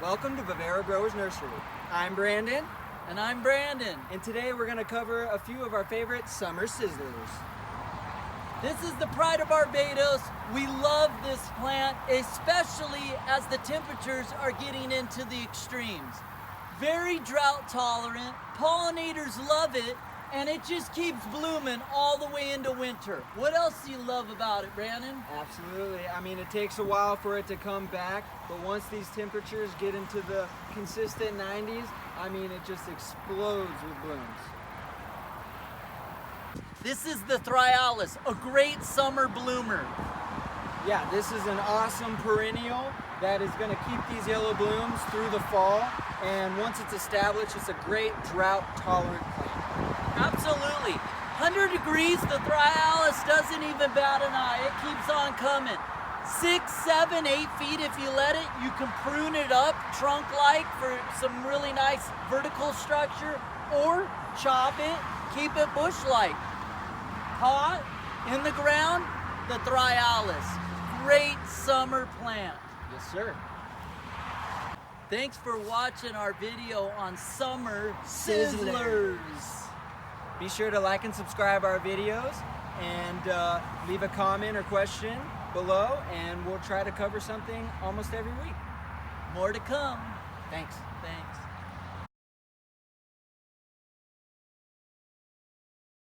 Welcome to Vivero Growers Nursery. I'm Brandon. And I'm Brandon. And today we're going to cover a few of our favorite summer sizzlers. This is the pride of Barbados. We love this plant, especially as the temperatures are getting into the extremes. Very drought tolerant, pollinators love it, and it just keeps blooming all the way into winter. What else do you love about it, Brandon? Absolutely. I mean, it takes a while for it to come back, but once these temperatures get into the consistent 90s, I mean, it just explodes with blooms. This is the Thryallis, a great summer bloomer. Yeah, this is an awesome perennial that is going to keep these yellow blooms through the fall, and once it's established, it's a great drought-tolerant plant. Absolutely. 100 degrees, the Thryallis doesn't even bat an eye. It keeps on coming. 6, 7, 8 feet if you let it. You can prune it up trunk-like for some really nice vertical structure, or chop it, keep it bush-like. Hot, in the ground, the Thryallis. Great summer plant. Yes, sir. Thanks for watching our video on summer sizzlers. Be sure to like and subscribe our videos, and leave a comment or question below, and we'll try to cover something almost every week. More to come. Thanks. Thanks.